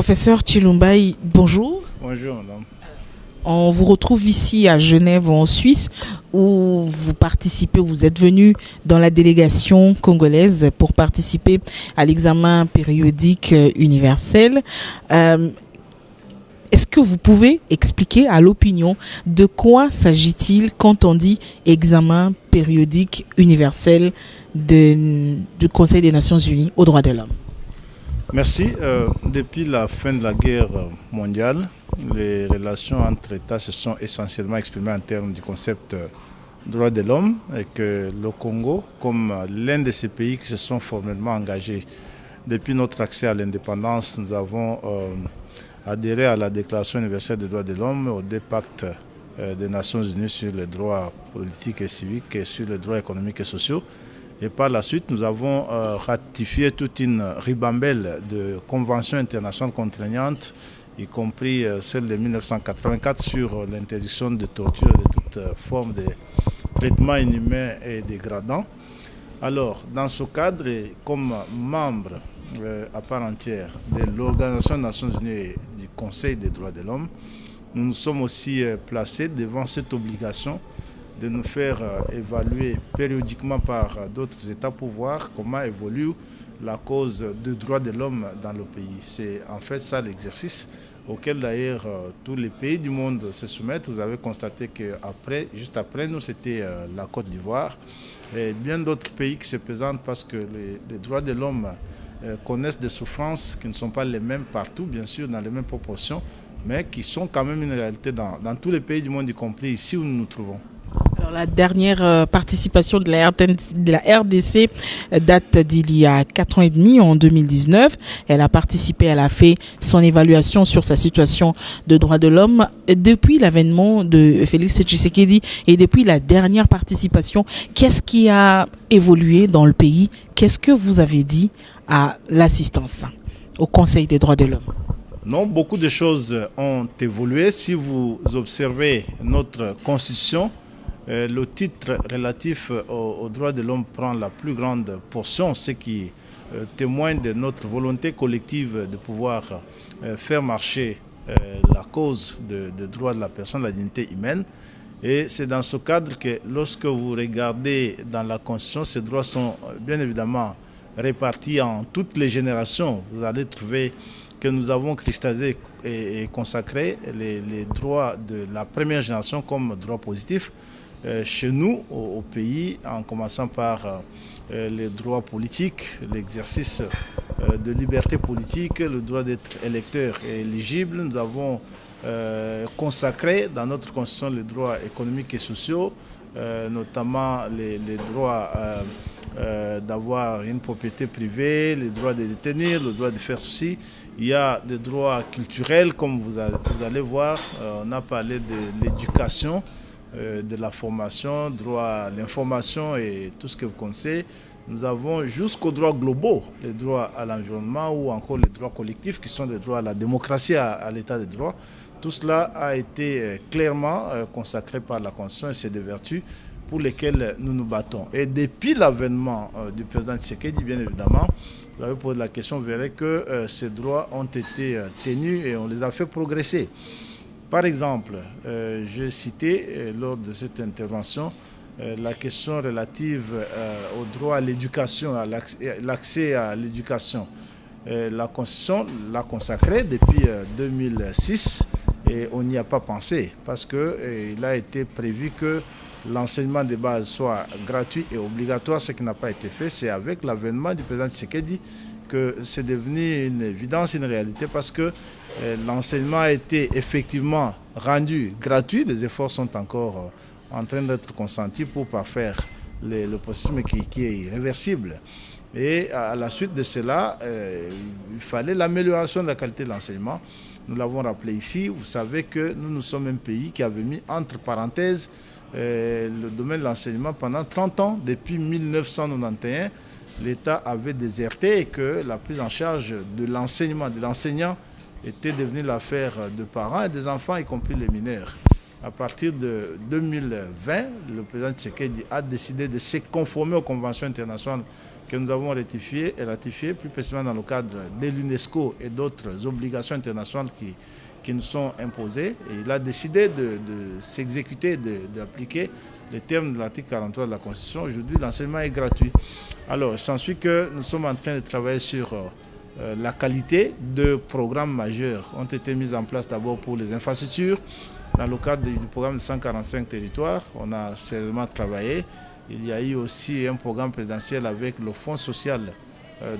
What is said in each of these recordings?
Professeur Chilumbaï, bonjour. Bonjour madame. On vous retrouve ici à Genève en Suisse où vous êtes venu dans la délégation congolaise pour participer à l'examen périodique universel. Est-ce que vous pouvez expliquer à l'opinion de quoi s'agit-il quand on dit examen périodique universel du Conseil des Nations Unies aux droits de l'homme? Merci. Depuis la fin de la guerre mondiale, les relations entre États se sont essentiellement exprimées en termes du concept droits de l'homme et que le Congo, comme l'un de ces pays qui se sont formellement engagés depuis notre accès à l'indépendance, nous avons adhéré à la Déclaration universelle des droits de l'homme, au deux pactes des Nations Unies sur les droits politiques et civiques et sur les droits économiques et sociaux. Et par la suite, nous avons ratifié toute une ribambelle de conventions internationales contraignantes, y compris celle de 1984 sur l'interdiction de torture et de toute forme de traitement inhumain et dégradant. Alors, dans ce cadre, et comme membre à part entière de l'Organisation des Nations Unies et du Conseil des droits de l'homme, nous nous sommes aussi placés devant cette obligation de nous faire évaluer périodiquement par d'autres États pour voir comment évolue la cause des droits de l'homme dans le pays. C'est en fait ça l'exercice auquel d'ailleurs tous les pays du monde se soumettent. Vous avez constaté que juste après nous, c'était la Côte d'Ivoire et bien d'autres pays qui se présentent parce que les droits de l'homme connaissent des souffrances qui ne sont pas les mêmes partout, bien sûr, dans les mêmes proportions, mais qui sont quand même une réalité dans tous les pays du monde, y compris ici où nous nous trouvons. Alors, la dernière participation de la RDC date d'il y a 4 ans et demi, en 2019. Elle a participé, elle a fait son évaluation sur sa situation de droits de l'homme depuis l'avènement de Félix Tshisekedi et depuis la dernière participation. Qu'est-ce qui a évolué dans le pays? Qu'est-ce que vous avez dit à l'assistance au Conseil des droits de l'homme? Non, beaucoup de choses ont évolué. Si vous observez notre constitution, le titre relatif aux droits de l'homme prend la plus grande portion, ce qui témoigne de notre volonté collective de pouvoir faire marcher la cause des droits de la personne, de la dignité humaine. Et c'est dans ce cadre que lorsque vous regardez dans la Constitution, ces droits sont bien évidemment répartis en toutes les générations. Vous allez trouver que nous avons cristallisé et consacré les droits de la première génération comme droits positifs. Chez nous, au pays, en commençant par les droits politiques, l'exercice de liberté politique, le droit d'être électeur et éligible. Nous avons consacré dans notre constitution les droits économiques et sociaux, notamment les droits d'avoir une propriété privée, les droits de détenir, le droit de faire ceci. Il y a des droits culturels, comme vous allez voir, on a parlé de l'éducation, de la formation, droit à l'information et tout ce que vous connaissez. Nous avons jusqu'aux droits globaux, les droits à l'environnement ou encore les droits collectifs qui sont des droits à la démocratie, à l'état de droit. Tout cela a été clairement consacré par la Constitution et c'est des vertus pour lesquelles nous nous battons. Et depuis l'avènement du président Tshisekedi, bien évidemment, vous avez posé la question, vous verrez que ces droits ont été tenus et on les a fait progresser. Par exemple, j'ai cité lors de cette intervention la question relative au droit à l'éducation, à l'accès à l'éducation. La Constitution l'a consacré depuis 2006 et on n'y a pas pensé parce qu'il a été prévu que l'enseignement de base soit gratuit et obligatoire, ce qui n'a pas été fait. C'est avec l'avènement du président Tshisekedi que c'est devenu une évidence, une réalité parce que l'enseignement a été effectivement rendu gratuit. Les efforts sont encore en train d'être consentis pour parfaire le processus qui est irréversible. Et à la suite de cela, il fallait l'amélioration de la qualité de l'enseignement. Nous l'avons rappelé ici. Vous savez que nous sommes un pays qui avait mis entre parenthèses le domaine de l'enseignement pendant 30 ans. Depuis 1991, l'État avait déserté et que la prise en charge de l'enseignement, de l'enseignant, était devenue l'affaire de parents et des enfants, y compris les mineurs. À partir de 2020, le président Tshisekedi a décidé de se conformer aux conventions internationales que nous avons ratifié, plus précisément dans le cadre de l'UNESCO et d'autres obligations internationales qui nous sont imposées. Et il a décidé de s'exécuter, d'appliquer les termes de l'article 43 de la Constitution. Aujourd'hui, l'enseignement est gratuit. Alors, il s'ensuit que nous sommes en train de travailler sur la qualité de programmes majeurs ont été mis en place d'abord pour les infrastructures. Dans le cadre du programme de 145 territoires, on a sérieusement travaillé. Il y a eu aussi un programme présidentiel avec le Fonds social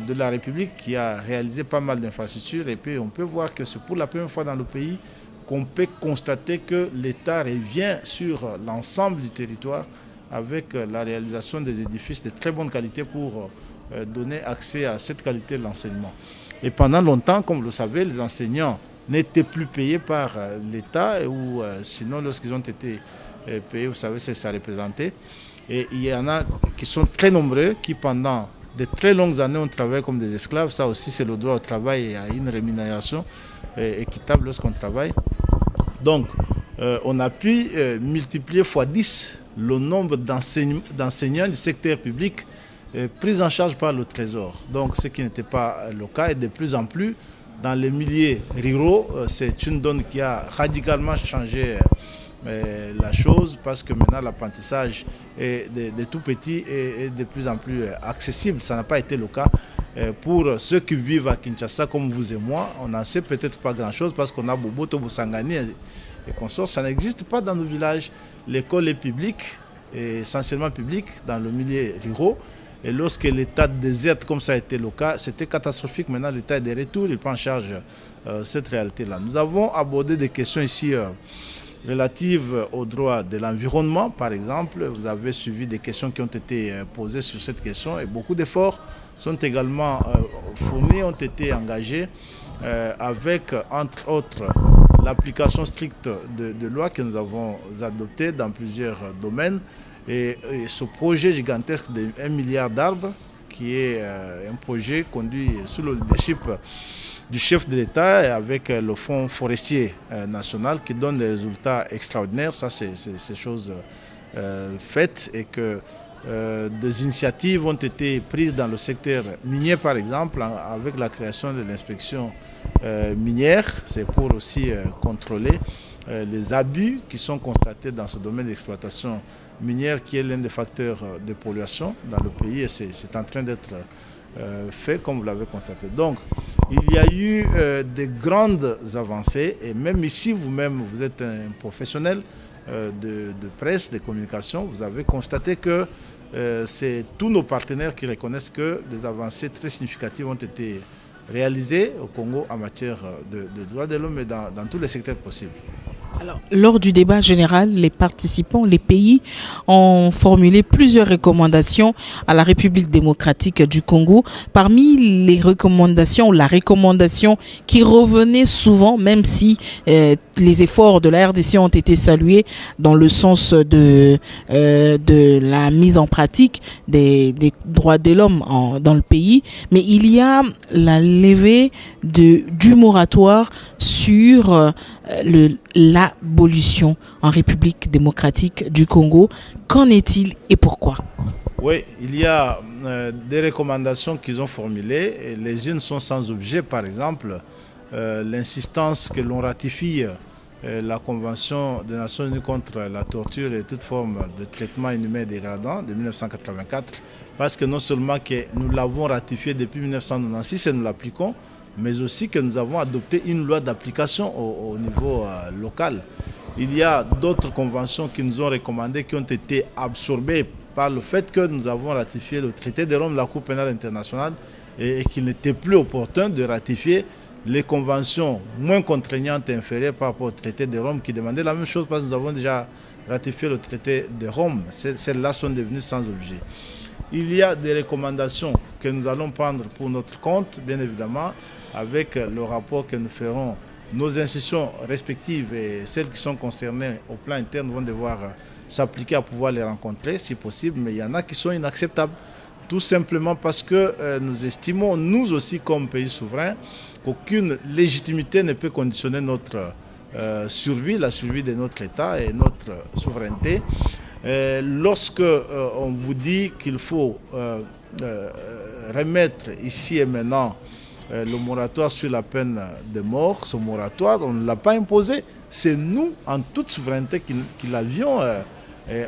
de la République qui a réalisé pas mal d'infrastructures. Et puis on peut voir que c'est pour la première fois dans le pays qu'on peut constater que l'État revient sur l'ensemble du territoire avec la réalisation des édifices de très bonne qualité pour donner accès à cette qualité de l'enseignement. Et pendant longtemps, comme vous le savez, les enseignants n'étaient plus payés par l'État ou sinon lorsqu'ils ont été payés, vous savez, ça représentait. Et il y en a qui sont très nombreux, qui pendant de très longues années ont travaillé comme des esclaves. Ça aussi, c'est le droit au travail et à une rémunération équitable lorsqu'on travaille. Donc, on a pu multiplier x 10 le nombre d'enseignants du secteur public pris en charge par le Trésor. Donc, ce qui n'était pas le cas, et de plus en plus, dans les milieux ruraux, c'est une donne qui a radicalement changé la chose, parce que maintenant l'apprentissage de tout petit est de plus en plus accessible. Ça n'a pas été le cas pour ceux qui vivent à Kinshasa comme vous et moi. On n'en sait peut-être pas grand-chose parce qu'on a Boboto, Boussangani et consorts. Ça n'existe pas dans nos villages. L'école est publique, essentiellement publique, dans le milieu ruraux. Et lorsque l'État déserte, comme ça a été le cas, c'était catastrophique. Maintenant, l'État est de retour, il prend en charge cette réalité-là. Nous avons abordé des questions ici relatives aux droits de l'environnement, par exemple. Vous avez suivi des questions qui ont été posées sur cette question et beaucoup d'efforts sont également fournis, ont été engagés avec, entre autres, l'application stricte de lois que nous avons adoptées dans plusieurs domaines. Et ce projet gigantesque de 1 milliard d'arbres, qui est un projet conduit sous le leadership du chef de l'État et avec le Fonds forestier national qui donne des résultats extraordinaires. Ça, c'est chose faite et que des initiatives ont été prises dans le secteur minier, par exemple, avec la création de l'inspection minière. C'est pour aussi contrôler les abus qui sont constatés dans ce domaine d'exploitation minière qui est l'un des facteurs de pollution dans le pays et c'est en train d'être fait comme vous l'avez constaté. Donc il y a eu de grandes avancées et même ici vous-même vous êtes un professionnel de presse, de communication, vous avez constaté que c'est tous nos partenaires qui reconnaissent que des avancées très significatives ont été réalisées au Congo en matière de droits de l'homme et dans tous les secteurs possibles. Alors, lors du débat général, les participants, les pays ont formulé plusieurs recommandations à la République démocratique du Congo. Parmi les recommandations, la recommandation qui revenait souvent, même si les efforts de la RDC ont été salués dans le sens de la mise en pratique des droits de l'homme dans le pays, mais il y a la levée du moratoire sur l'abolition en République démocratique du Congo. Qu'en est-il et pourquoi? Oui, il y a des recommandations qu'ils ont formulées. Et les unes sont sans objet, par exemple, l'insistance que l'on ratifie la Convention des Nations Unies contre la torture et toute forme de traitement inhumain et dégradant de 1984, parce que non seulement que nous l'avons ratifié depuis 1996 et nous l'appliquons, mais aussi que nous avons adopté une loi d'application au niveau local. Il y a d'autres conventions qui nous ont recommandées, qui ont été absorbées par le fait que nous avons ratifié le traité de Rome de la Cour pénale internationale et qu'il n'était plus opportun de ratifier les conventions moins contraignantes et inférieures par rapport au traité de Rome qui demandait la même chose parce que nous avons déjà ratifié le traité de Rome. Celles-là sont devenues sans objet. Il y a des recommandations que nous allons prendre pour notre compte, bien évidemment, avec le rapport que nous ferons. Nos institutions respectives et celles qui sont concernées au plan interne vont devoir s'appliquer à pouvoir les rencontrer si possible, mais il y en a qui sont inacceptables, tout simplement parce que nous estimons, nous aussi comme pays souverain, qu'aucune légitimité ne peut conditionner notre survie, la survie de notre État et notre souveraineté. Lorsque on vous dit qu'il faut remettre ici et maintenant le moratoire sur la peine de mort, ce moratoire, on ne l'a pas imposé. C'est nous, en toute souveraineté, qui l'avions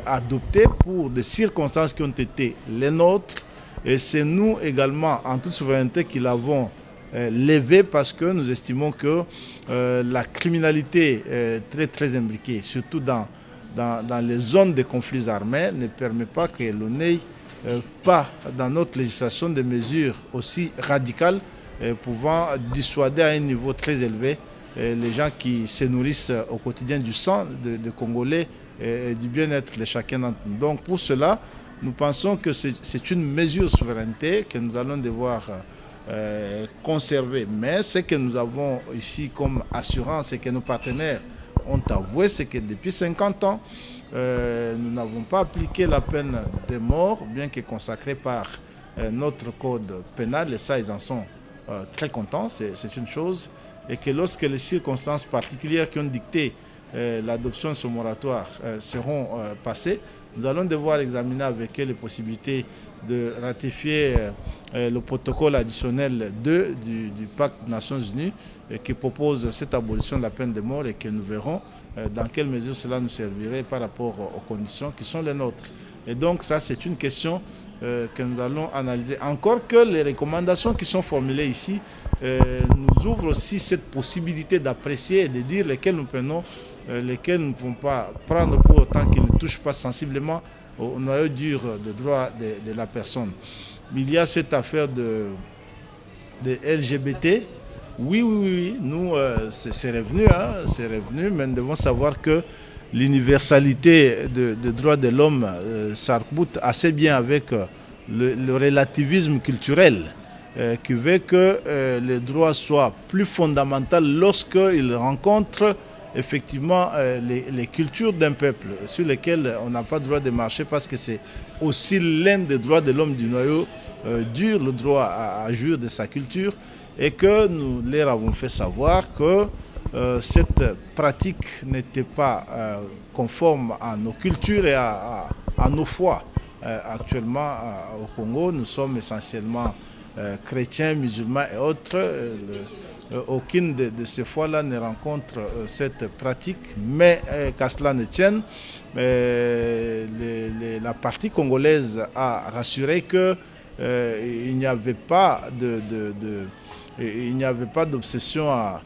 adopté pour des circonstances qui ont été les nôtres. Et c'est nous également, en toute souveraineté, qui l'avons levé parce que nous estimons que la criminalité très très imbriquée, surtout dans les zones de conflits armés, ne permet pas que l'on n'ait pas dans notre législation des mesures aussi radicales pouvant dissuader à un niveau très élevé les gens qui se nourrissent au quotidien du sang des Congolais et du bien-être de chacun d'entre nous. Donc pour cela, nous pensons que c'est une mesure de souveraineté que nous allons devoir conserver. Mais ce que nous avons ici comme assurance et que nos partenaires ont avoué, c'est que depuis 50 ans, nous n'avons pas appliqué la peine de mort, bien que consacrée par notre code pénal, et ça, ils en sont très contents, c'est une chose, et que lorsque les circonstances particulières qui ont dicté l'adoption de ce moratoire seront passées, nous allons devoir examiner avec eux les possibilités de ratifier le protocole additionnel 2 du pacte des Nations Unies qui propose cette abolition de la peine de mort et que nous verrons dans quelle mesure cela nous servirait par rapport aux conditions qui sont les nôtres. Et donc ça, c'est une question que nous allons analyser. Encore que les recommandations qui sont formulées ici nous ouvrent aussi cette possibilité d'apprécier et de dire lesquelles nous prenons, lesquelles nous ne pouvons pas prendre pour autant qu'ils ne touchent pas sensiblement au noyau dur des droits de la personne. Il y a cette affaire de LGBT. Oui, nous, c'est revenu, mais nous devons savoir que l'universalité des droits de l'homme s'arc-boute assez bien avec le relativisme culturel qui veut que les droits soient plus fondamentaux lorsqu'ils rencontrent effectivement les cultures d'un peuple sur lesquelles on n'a pas le droit de marcher parce que c'est aussi l'un des droits de l'homme du noyau dur, le droit à jouir de sa culture, et que nous leur avons fait savoir que cette pratique n'était pas conforme à nos cultures et à nos foi. Actuellement, au Congo, nous sommes essentiellement chrétiens, musulmans et autres. Aucune de ces fois-là ne rencontre cette pratique, mais qu'à cela ne tienne, la partie congolaise a rassuré qu'il n'y avait pas d'obsession à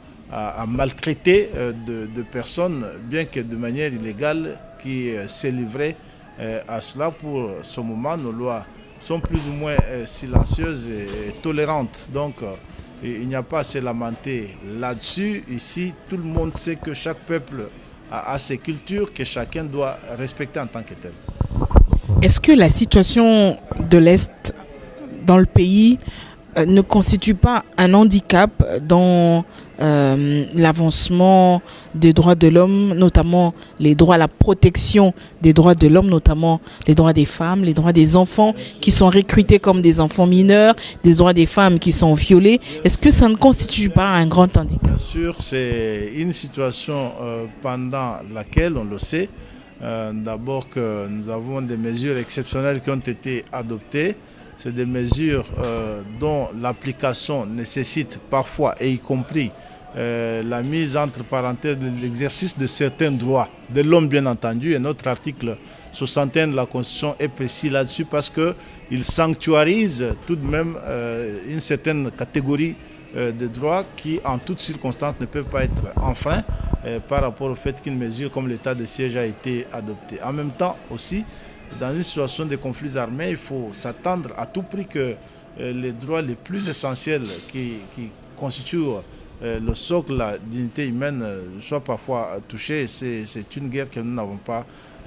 maltraiter de personnes, bien que de manière illégale, qui se livraient à cela. Pour ce moment, nos lois sont plus ou moins silencieuses et tolérantes. Donc, il n'y a pas à se lamenter là-dessus. Ici, tout le monde sait que chaque peuple a ses cultures que chacun doit respecter en tant que tel. Est-ce que la situation de l'Est dans le pays ne constitue pas un handicap dans l'avancement des droits de l'homme, notamment les droits à la protection des droits de l'homme, notamment les droits des femmes, les droits des enfants qui sont recrutés comme des enfants mineurs, des droits des femmes qui sont violées? Est-ce que ça ne constitue pas un grand handicap? Bien sûr, c'est une situation pendant laquelle, on le sait, d'abord que nous avons des mesures exceptionnelles qui ont été adoptées. C'est des mesures dont l'application nécessite parfois, et y compris la mise entre parenthèses de l'exercice de certains droits de l'homme, bien entendu. Et notre article 61 de la Constitution est précis là-dessus parce qu'il sanctuarise tout de même une certaine catégorie de droits qui, en toutes circonstances, ne peuvent pas être enfreints par rapport au fait qu'une mesure comme l'état de siège a été adoptée. En même temps aussi, dans une situation de conflits armés, il faut s'attendre à tout prix que les droits les plus essentiels qui constituent le socle de la dignité humaine soient parfois touchés. C'est une guerre que nous n'avons pas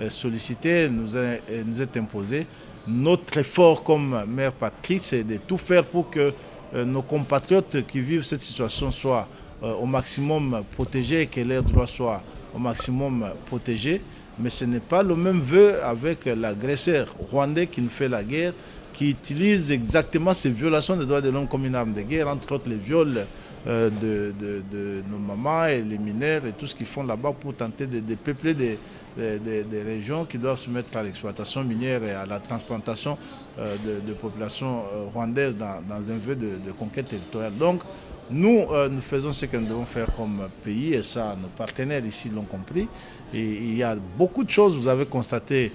sollicitée, nous est imposée. Notre effort comme mère patrie, c'est de tout faire pour que nos compatriotes qui vivent cette situation soient au maximum protégés et que leurs droits soient au maximum protégés. Mais ce n'est pas le même vœu avec l'agresseur rwandais qui nous fait la guerre, qui utilise exactement ces violations des droits de l'homme comme une arme de guerre, entre autres les viols de nos mamans et les mineurs et tout ce qu'ils font là-bas pour tenter de peupler des régions qui doivent se mettre à l'exploitation minière et à la transplantation de populations rwandaises dans un vœu de conquête territoriale. Donc, nous faisons ce que nous devons faire comme pays et ça, nos partenaires ici l'ont compris. Et il y a beaucoup de choses, vous avez constaté,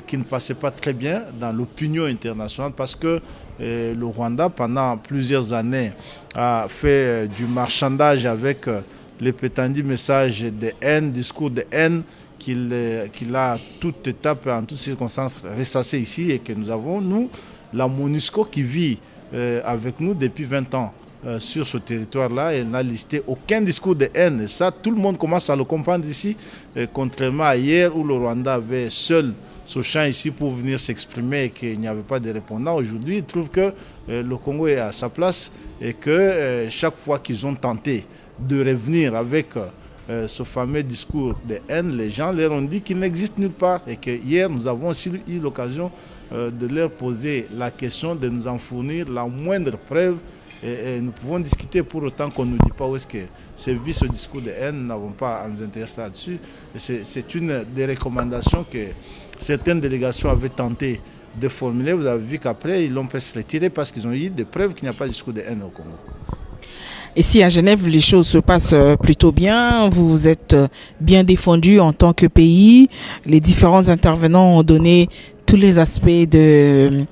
qui ne passaient pas très bien dans l'opinion internationale parce que le Rwanda, pendant plusieurs années, a fait du marchandage avec les prétendus messages de haine, discours de haine qu'il a à toute étape, en toutes circonstances, ressassé ici et que nous avons, nous, la MONUSCO qui vit avec nous depuis 20 ans. Sur ce territoire-là, elle n'a listé aucun discours de haine. Et ça, tout le monde commence à le comprendre ici, contrairement à hier où le Rwanda avait seul ce champ ici pour venir s'exprimer et qu'il n'y avait pas de répondants. Aujourd'hui, ils trouvent que le Congo est à sa place et que chaque fois qu'ils ont tenté de revenir avec ce fameux discours de haine, les gens leur ont dit qu'il n'existe nulle part. Et que hier, nous avons aussi eu l'occasion de leur poser la question de nous en fournir la moindre preuve. Et nous pouvons discuter pour autant qu'on ne nous dit pas où est-ce que c'est vu ce discours de haine, nous n'avons pas à nous intéresser là-dessus. C'est une des recommandations que certaines délégations avaient tenté de formuler. Vous avez vu qu'après, ils l'ont presque retiré parce qu'ils ont eu des preuves qu'il n'y a pas de discours de haine au Congo. Ici à Genève, les choses se passent plutôt bien. Vous êtes bien défendu en tant que pays. Les différents intervenants ont donné tous les aspects de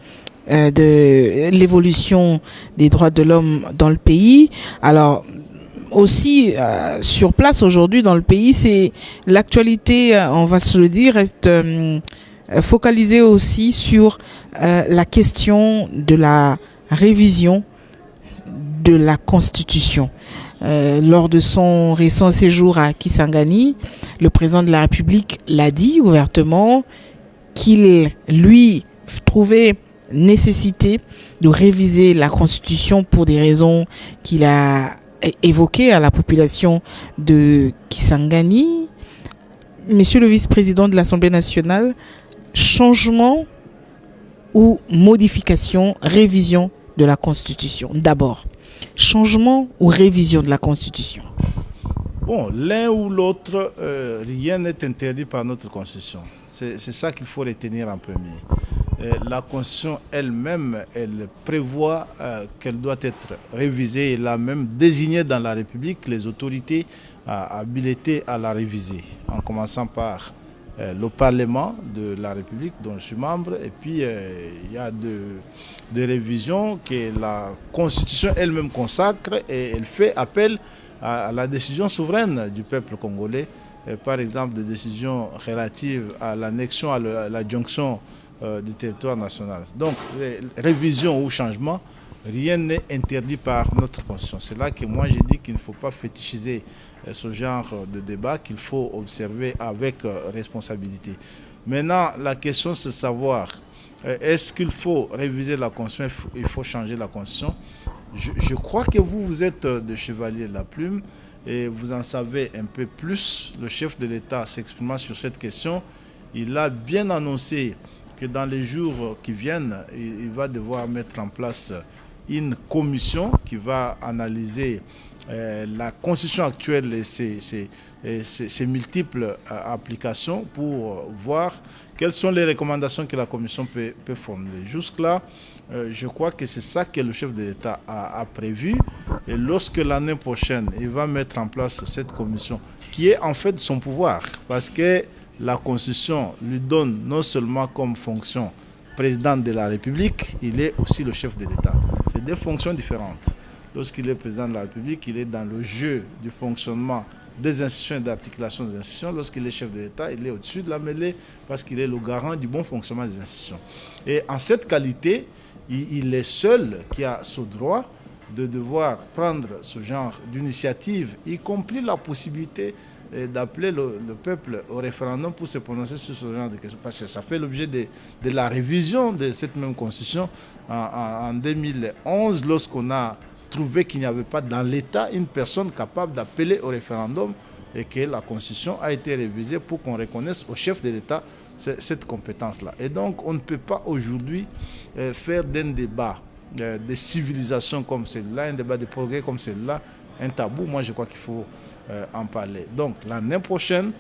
l'évolution des droits de l'homme dans le pays. Alors aussi sur place aujourd'hui dans le pays, c'est l'actualité, on va se le dire, reste focalisée aussi sur la question de la révision de la Constitution. Lors de son récent séjour à Kisangani, le président de la République l'a dit ouvertement qu'il lui trouvait nécessité de réviser la Constitution pour des raisons qu'il a évoquées à la population de Kisangani. Monsieur le vice-président de l'Assemblée nationale, changement ou modification, révision de la Constitution. D'abord, changement ou révision de la Constitution? Bon, l'un ou l'autre, rien n'est interdit par notre Constitution. C'est ça qu'il faut retenir en premier. La Constitution elle-même, elle prévoit qu'elle doit être révisée. Elle a même désigné dans la République les autorités habilitées à la réviser, en commençant par le Parlement de la République dont je suis membre. Et puis, il y a des révisions que la Constitution elle-même consacre et elle fait appel à la décision souveraine du peuple congolais. Par exemple, des décisions relatives à l'annexion, à l'adjonction du territoire national. Donc, révision ou changement, rien n'est interdit par notre Constitution. C'est là que moi j'ai dit qu'il ne faut pas fétichiser ce genre de débat, qu'il faut observer avec responsabilité. Maintenant, la question c'est de savoir, est-ce qu'il faut réviser la Constitution, il faut changer la Constitution? Je crois que vous êtes de chevalier de la plume et vous en savez un peu plus. Le chef de l'État s'exprimant sur cette question, il a bien annoncé que dans les jours qui viennent, il va devoir mettre en place une commission qui va analyser la Constitution actuelle et ses multiples applications pour voir quelles sont les recommandations que la commission peut formuler. Jusque-là, je crois que c'est ça que le chef de l'État a prévu. Et lorsque l'année prochaine, il va mettre en place cette commission, qui est en fait son pouvoir, parce que la Constitution lui donne non seulement comme fonction président de la République, il est aussi le chef de l'État. C'est des fonctions différentes. Lorsqu'il est président de la République, il est dans le jeu du fonctionnement des institutions et d'articulation des institutions. Lorsqu'il est chef de l'État, il est au-dessus de la mêlée parce qu'il est le garant du bon fonctionnement des institutions. Et en cette qualité, il est seul qui a ce droit de devoir prendre ce genre d'initiative, y compris la possibilité d'appeler le peuple au référendum pour se prononcer sur ce genre de questions. Parce que ça fait l'objet de la révision de cette même Constitution en 2011, lorsqu'on a trouvé qu'il n'y avait pas dans l'État une personne capable d'appeler au référendum et que la Constitution a été révisée pour qu'on reconnaisse au chef de l'État cette compétence-là. Et donc, on ne peut pas aujourd'hui faire d'un débat de civilisation comme celui-là, un débat de progrès comme celui-là, un tabou. Moi, je crois qu'il faut en parler. Donc, l'année prochaine,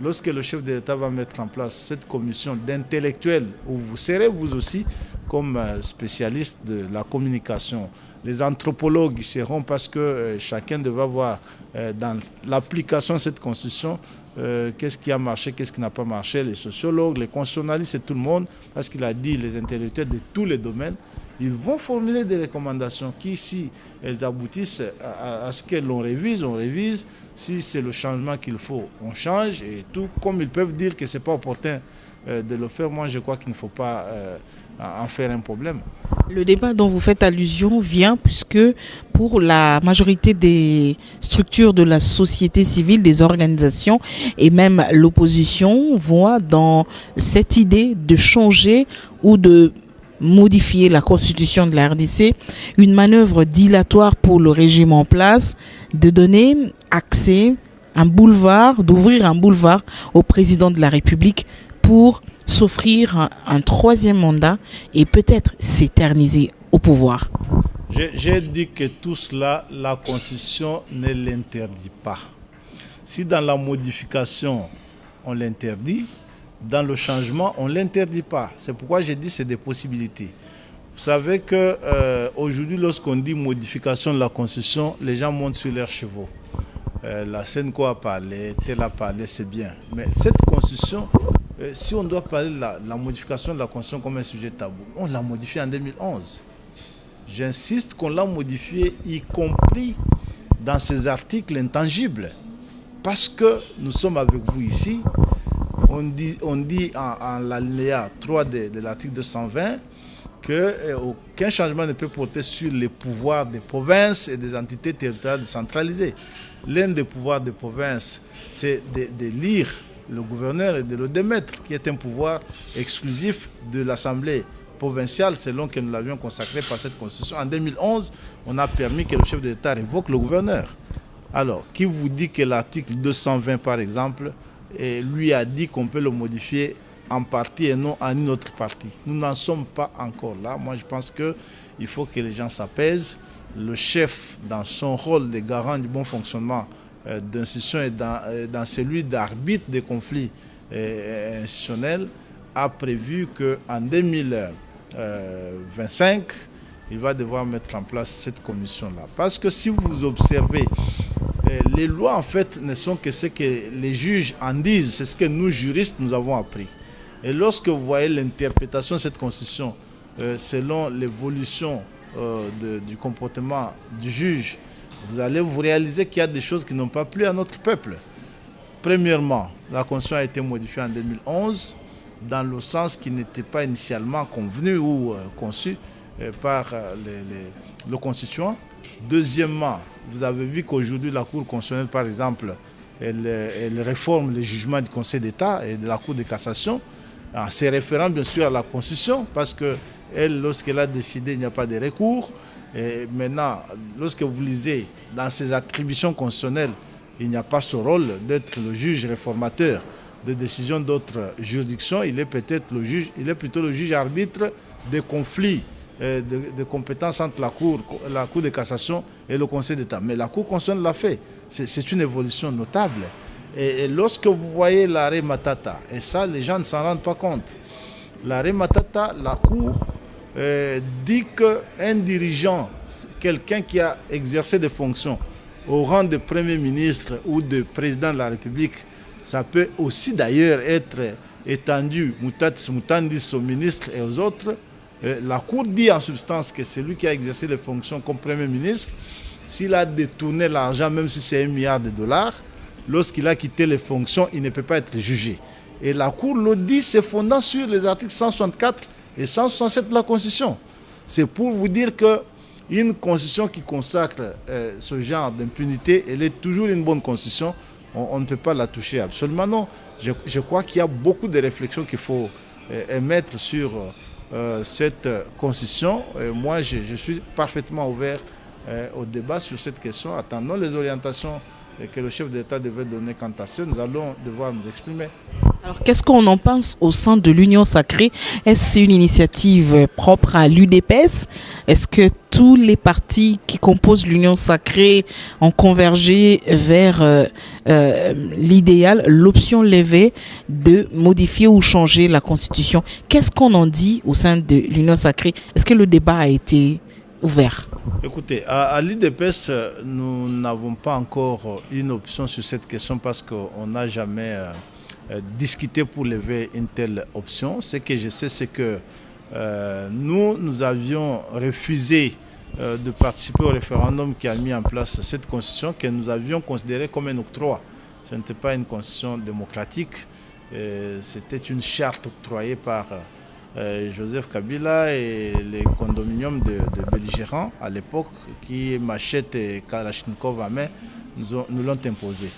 lorsque le chef de l'État va mettre en place cette commission d'intellectuels, où vous serez vous aussi comme spécialiste de la communication, les anthropologues y seront parce que chacun devra voir dans l'application de cette constitution qu'est-ce qui a marché, qu'est-ce qui n'a pas marché, les sociologues, les constitutionnalistes et tout le monde, parce qu'il a dit les intellectuels de tous les domaines, ils vont formuler des recommandations qui, si elles aboutissent à ce que l'on révise, on révise. Si c'est le changement qu'il faut, on change. Et tout, comme ils peuvent dire que ce n'est pas opportun de le faire, moi je crois qu'il ne faut pas en faire un problème. Le débat dont vous faites allusion vient puisque pour la majorité des structures de la société civile, des organisations et même l'opposition voient dans cette idée de changer ou de modifier la constitution de la RDC une manœuvre dilatoire pour le régime en place, de donner accès, d'ouvrir un boulevard au président de la République pour s'offrir un troisième mandat et peut-être s'éterniser au pouvoir. J'ai dit que tout cela, la Constitution ne l'interdit pas. Si dans la modification, on l'interdit, dans le changement, on ne l'interdit pas. C'est pourquoi j'ai dit que c'est des possibilités. Vous savez qu'aujourd'hui, lorsqu'on dit modification de la Constitution, les gens montent sur leurs chevaux. La Senko a parlé, tel a parlé, c'est bien. Mais cette Constitution, si on doit parler de la modification de la Constitution comme un sujet tabou, on l'a modifiée en 2011. J'insiste qu'on l'a modifiée, y compris dans ces articles intangibles. Parce que nous sommes avec vous ici, on dit en l'alinéa 3 de l'article 220 qu'aucun changement ne peut porter sur les pouvoirs des provinces et des entités territoriales décentralisées. L'un des pouvoirs des provinces, c'est d'élire le gouverneur et de le démettre, qui est un pouvoir exclusif de l'Assemblée provinciale, selon que nous l'avions consacré par cette Constitution. En 2011, on a permis que le chef de l'État révoque le gouverneur. Alors, qui vous dit que l'article 220, par exemple, lui a dit qu'on peut le modifier en partie et non en une autre partie? Nous n'en sommes pas encore là. Moi, je pense qu'il faut que les gens s'apaisent. Le chef, dans son rôle de garant du bon fonctionnement d'institution et dans celui d'arbitre des conflits institutionnels, a prévu qu'en 2025, il va devoir mettre en place cette commission-là. Parce que si vous observez, les lois, en fait, ne sont que ce que les juges en disent. C'est ce que nous, juristes, nous avons appris. Et lorsque vous voyez l'interprétation de cette constitution selon l'évolution du comportement du juge, vous allez vous réaliser qu'il y a des choses qui n'ont pas plu à notre peuple. Premièrement, la constitution a été modifiée en 2011 dans le sens qui n'était pas initialement convenu ou conçu par le constituant. Deuxièmement, vous avez vu qu'aujourd'hui, la Cour constitutionnelle, par exemple, elle réforme les jugements du Conseil d'État et de la Cour de cassation, en se référant bien sûr à la Constitution, parce que elle, lorsqu'elle a décidé, il n'y a pas de recours. Et maintenant, lorsque vous lisez dans ses attributions constitutionnelles, il n'y a pas ce rôle d'être le juge réformateur de décisions d'autres juridictions. Il est peut-être le juge, il est plutôt le juge arbitre des conflits de compétences entre la Cour de cassation et le Conseil d'État. Mais la Cour constitutionnelle l'a fait. C'est une évolution notable. Et lorsque vous voyez l'arrêt Matata, et ça, les gens ne s'en rendent pas compte, l'arrêt Matata, la Cour dit qu'un dirigeant, quelqu'un qui a exercé des fonctions au rang de Premier ministre ou de Président de la République, ça peut aussi d'ailleurs être étendu, mutatis mutandis aux ministres et aux autres. La Cour dit en substance que celui qui a exercé les fonctions comme Premier ministre, s'il a détourné l'argent, même si c'est $1 milliard, lorsqu'il a quitté les fonctions, il ne peut pas être jugé. Et la Cour le dit, se fondant sur les articles 164 et 167 de la Constitution. C'est pour vous dire qu'une Constitution qui consacre ce genre d'impunité, elle est toujours une bonne Constitution. On ne peut pas la toucher, absolument non. Je crois qu'il y a beaucoup de réflexions qu'il faut émettre sur cette Constitution. Moi, je suis parfaitement ouvert au débat sur cette question. Attendons les orientations que le chef de l'État devait donner quant à ça. Nous allons devoir nous exprimer. Alors, qu'est-ce qu'on en pense au sein de l'Union Sacrée? Est-ce une initiative propre à l'UDPS? Est-ce que tous les partis qui composent l'Union Sacrée ont convergé vers l'idéal, l'option levée de modifier ou changer la Constitution? Qu'est-ce qu'on en dit au sein de l'Union Sacrée? Est-ce que le débat a été ouvert? Écoutez, à l'IDPS, nous n'avons pas encore une option sur cette question parce qu'on n'a jamais discuté pour lever une telle option. Ce que je sais, c'est que nous avions refusé de participer au référendum qui a mis en place cette constitution que nous avions considérée comme un octroi. Ce n'était pas une constitution démocratique, c'était une charte octroyée par Joseph Kabila et les condominiums de belligérants à l'époque qui, machette et Kalachnikov à main, nous l'ont imposé.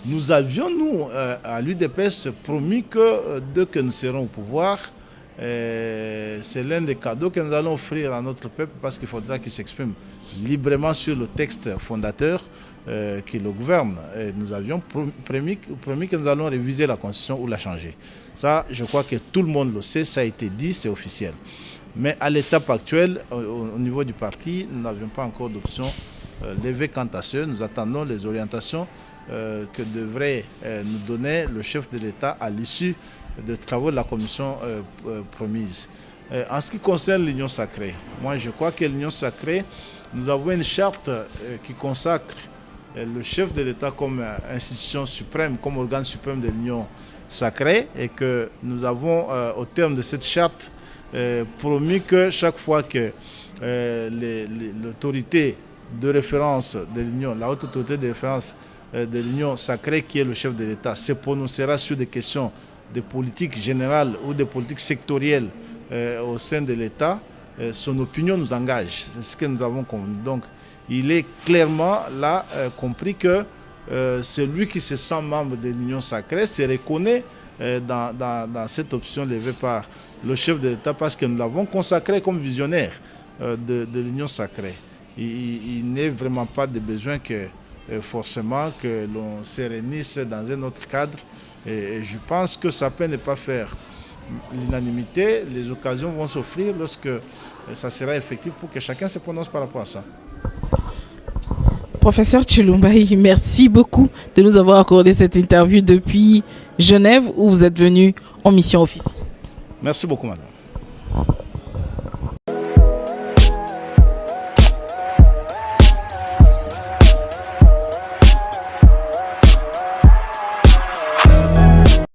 Nous avions, nous, à l'UDPS, promis que dès que nous serons au pouvoir, c'est l'un des cadeaux que nous allons offrir à notre peuple parce qu'il faudra qu'il s'exprime librement sur le texte fondateur qui le gouverne. Et nous avions promis que nous allons réviser la Constitution ou la changer. Ça, je crois que tout le monde le sait, ça a été dit, c'est officiel. Mais à l'étape actuelle, au niveau du parti, nous n'avions pas encore d'option levée quant à ce. Nous attendons les orientations que devrait nous donner le chef de l'État à l'issue des travaux de la commission promise. En ce qui concerne l'Union Sacrée, moi je crois que l'Union Sacrée, nous avons une charte qui consacre le chef de l'État comme institution suprême, comme organe suprême de l'Union Sacrée et que nous avons au terme de cette charte promis que chaque fois que l'autorité de référence de l'Union, la haute autorité de référence de l'Union Sacrée qui est le chef de l'État se prononcera sur des questions de politique générale ou de politique sectorielle au sein de l'État, son opinion nous engage. C'est ce que nous avons convenu. Donc, il est clairement là compris que celui qui se sent membre de l'Union Sacrée se reconnaît dans cette option levée par le chef de l'État parce que nous l'avons consacré comme visionnaire de l'Union Sacrée. Il n'est vraiment pas de besoin que forcément que l'on se réunisse dans un autre cadre. Et je pense que ça peut ne pas faire l'unanimité. Les occasions vont s'offrir lorsque ça sera effectif pour que chacun se prononce par rapport à ça. Professeur Tshilumba, merci beaucoup de nous avoir accordé cette interview depuis Genève où vous êtes venu en mission officielle. Merci beaucoup, madame.